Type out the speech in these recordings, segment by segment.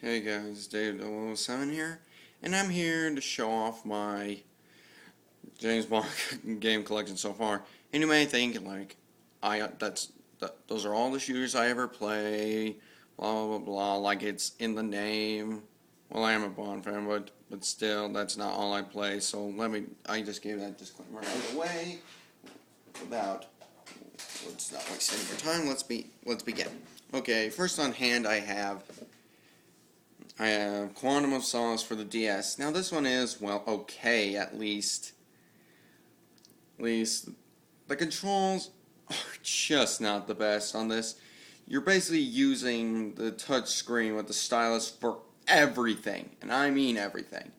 Hey guys, Dave007 here, and I'm here to show off my James Bond game collection so far. And you may think like, those are all the shooters I ever play, blah blah blah, like it's in the name. Well, I am a Bond fan, but still, that's not all I play. So I just gave that disclaimer out of the way, without, let's not waste any more time. Let's begin. Okay, first on hand I have Quantum of Solace for the DS. Now this one is, well, okay, at least. The controls are just not the best on this. You're basically using the touch screen with the stylus for everything, and I mean everything.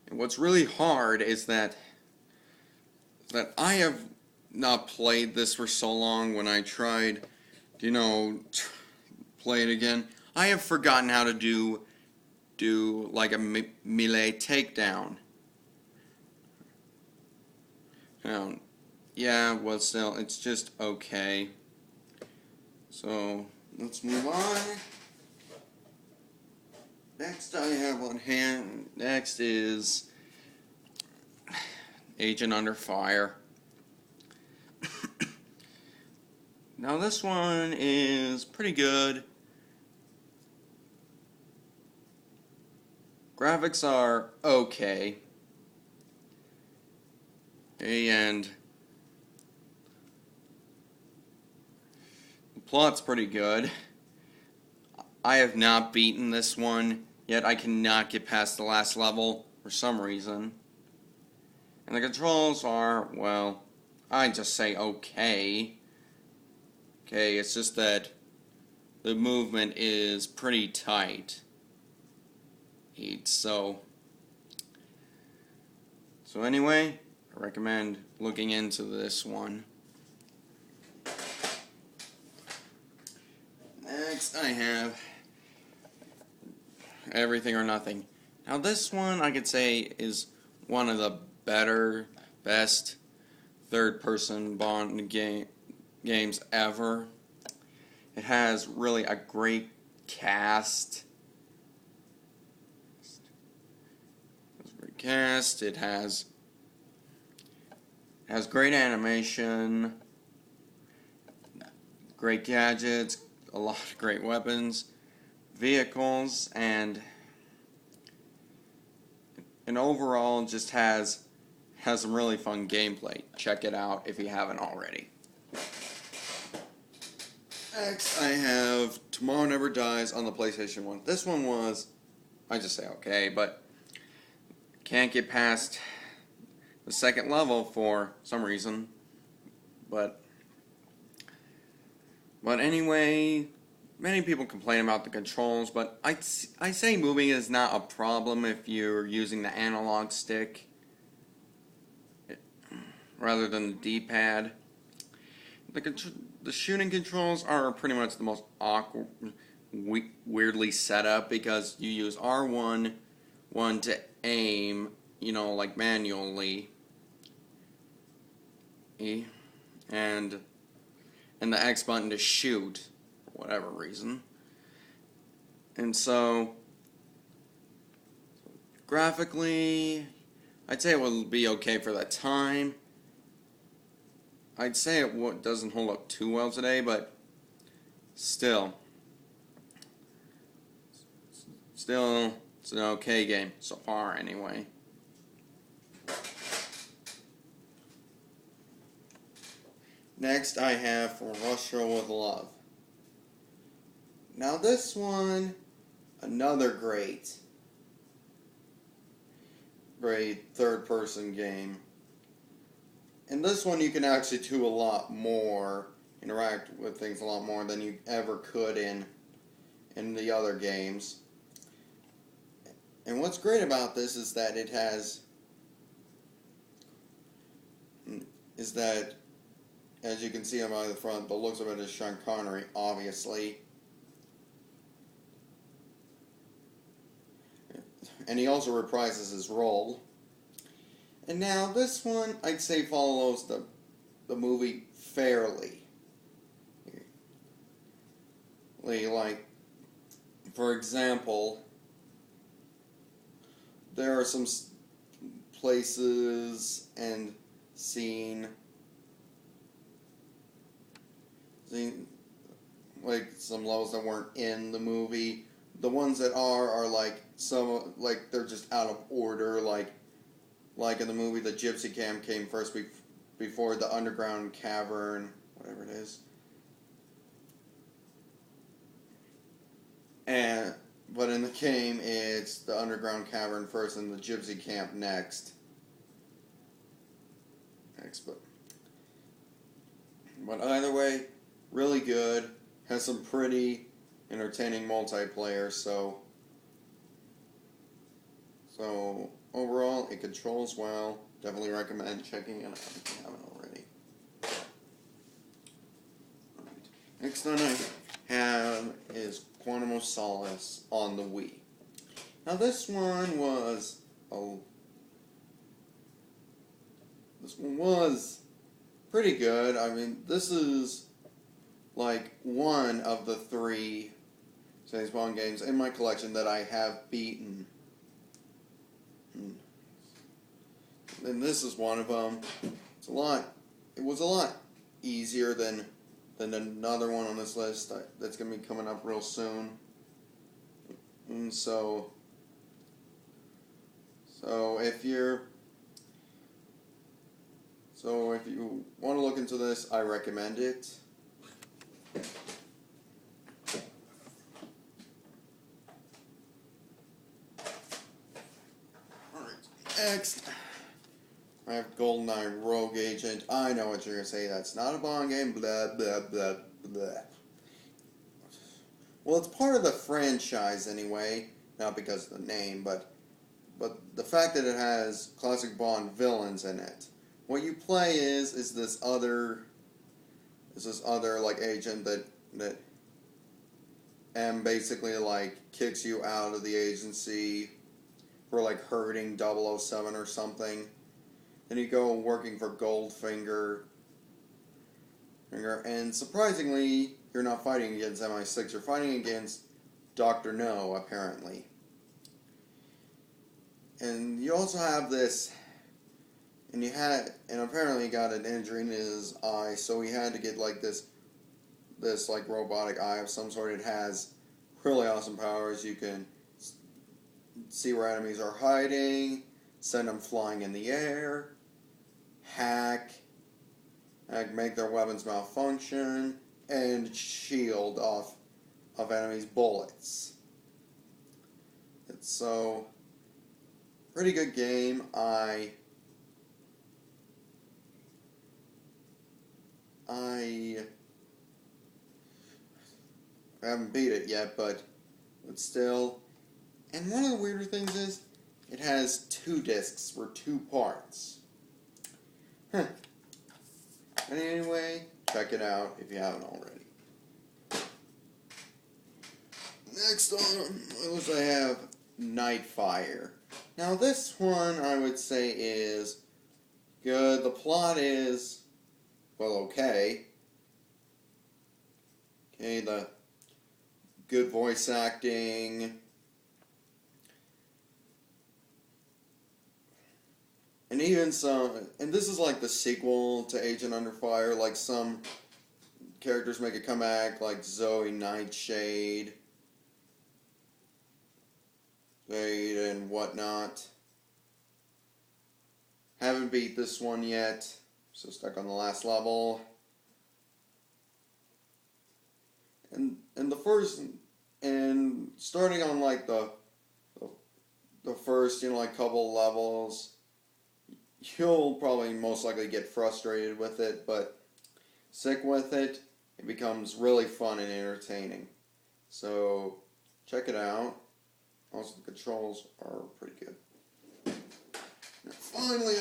And what's really hard is that I have not played this for so long. When I tried, play it again, I have forgotten how to do like a melee takedown. Yeah, well, still, it's just okay. So let's move on. Next I have on hand. Next is Agent Under Fire. Now this one is pretty good. Graphics are okay. And the plot's pretty good. I have not beaten this one, yet I cannot get past the last level for some reason. And the controls are, well, I just say okay. Okay, it's just that the movement is pretty tight. So anyway, I recommend looking into this one. Next I have Everything or Nothing. Now this one I could say is one of the best third-person Bond games ever. It has really a great cast. It has great animation, great gadgets, a lot of great weapons, vehicles, and overall just has some really fun gameplay. Check it out if you haven't already. Next I have Tomorrow Never Dies on the PlayStation 1. This one was, I just say okay, but can't get past the second level for some reason. But anyway, many people complain about the controls, but I say moving is not a problem if you're using the analog stick rather than the D-pad. The shooting controls are pretty much the most awkward, weirdly set up, because you use R1 to aim, like manually, and the X button to shoot, for whatever reason. And so, graphically, I'd say it will be okay for that time. I'd say it doesn't hold up too well today, but still, it's an okay game so far, anyway. Next, I have For Russia with Love. Now, this one, another great third-person game. In this one, you can actually do a lot more, interact with things a lot more than you ever could in the other games. And what's great about this is that as you can see on the front, the looks of it is Sean Connery, obviously. And he also reprises his role. And now this one, I'd say, follows the movie fairly. Like, For example, there are some places and scene, like some levels that weren't in the movie. The ones that are like some, like they're just out of order. Like in the movie, the Gypsy Camp came first before the underground cavern, whatever it is. And but in the game, it's the underground cavern first and the Gypsy Camp next. But either way, really good. Has some pretty entertaining multiplayer. So overall, it controls well. Definitely recommend checking it out if you haven't already. Next one I have is Quantum of Solace on the Wii. Now this one was pretty good. I mean, this is like one of the 3 James Bond games in my collection that I have beaten. And this is one of them. It was a lot easier than another one on this list that's going to be coming up real soon. And so if you want to look into this, I recommend it. Alright, next I have GoldenEye Rogue Agent. I know what you're going to say. That's not a Bond game. Blah, blah, blah, blah. Well, it's part of the franchise anyway. Not because of the name, but the fact that it has classic Bond villains in it. What you play is this other like agent that basically like kicks you out of the agency for like hurting 007 or something. Then you go working for Goldfinger. And surprisingly, you're not fighting against MI6, you're fighting against Dr. No, apparently. And you also have this, and apparently he got an injury in his eye, so he had to get like this like robotic eye of some sort. It has really awesome powers. You can see where enemies are hiding, send them flying in the air, hack, make their weapons malfunction, and shield off of enemies' bullets. It's so pretty good game. I haven't beat it yet, but still. And one of the weirder things is it has 2 discs for 2 parts. Huh. And anyway, check it out if you haven't already. Next on my list I have Nightfire. Now this one I would say is good. The plot is, well, okay. Okay, the good voice acting. And even and this is like the sequel to Agent Under Fire, like some characters make a comeback, like Zoe Nightshade, and whatnot. Haven't beat this one yet, so stuck on the last level. And the first, and starting on like the first, like couple levels, you'll probably most likely get frustrated with it, but stick with it. It becomes really fun and entertaining. So check it out. Also, the controls are pretty good. Now, finally,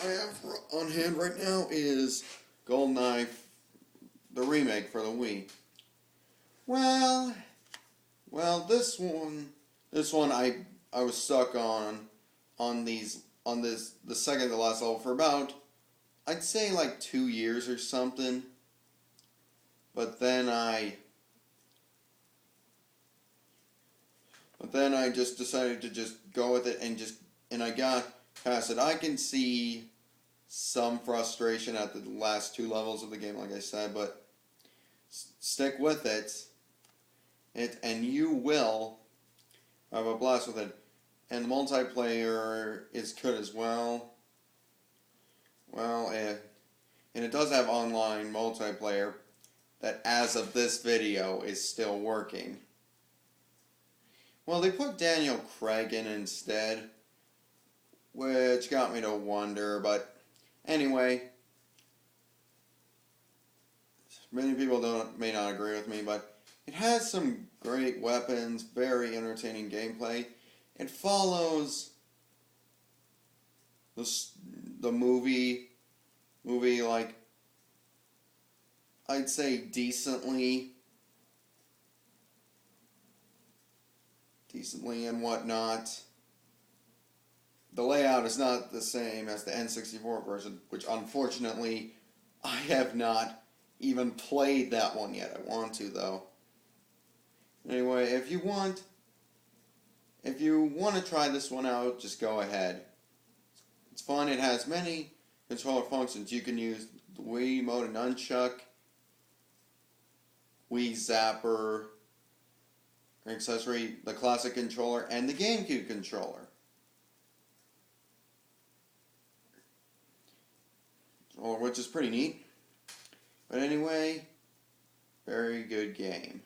I have on hand right now is GoldenEye, the remake for the Wii. Well, this one I was stuck on the second to last level for about, I'd say like 2 years or something. But then But then I just decided to just go with it and I got past it. I can see some frustration at the last 2 levels of the game, like I said, but stick with it. And you will have a blast with it. And the multiplayer is good as well. And it does have online multiplayer that, as of this video, is still working. Well, they put Daniel Craig in instead, which got me to wonder, but anyway, many people may not agree with me, but it has some great weapons, very entertaining gameplay. It follows the movie like, I'd say decently and whatnot. The layout is not the same as the N64 version, which unfortunately I have not even played that one yet. I want to, though. Anyway, if you want to try this one out, just go ahead. It's fun. It has many controller functions. You can use the Wii mode and nunchuck, Wii Zapper, accessory, the classic controller, and the GameCube controller. Which is pretty neat. But anyway, very good game.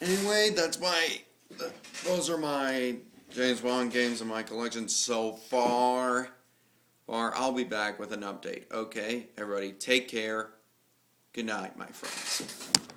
Anyway, those are my James Bond games in my collection so far. I'll be back with an update. Okay, everybody, take care. Good night, my friends.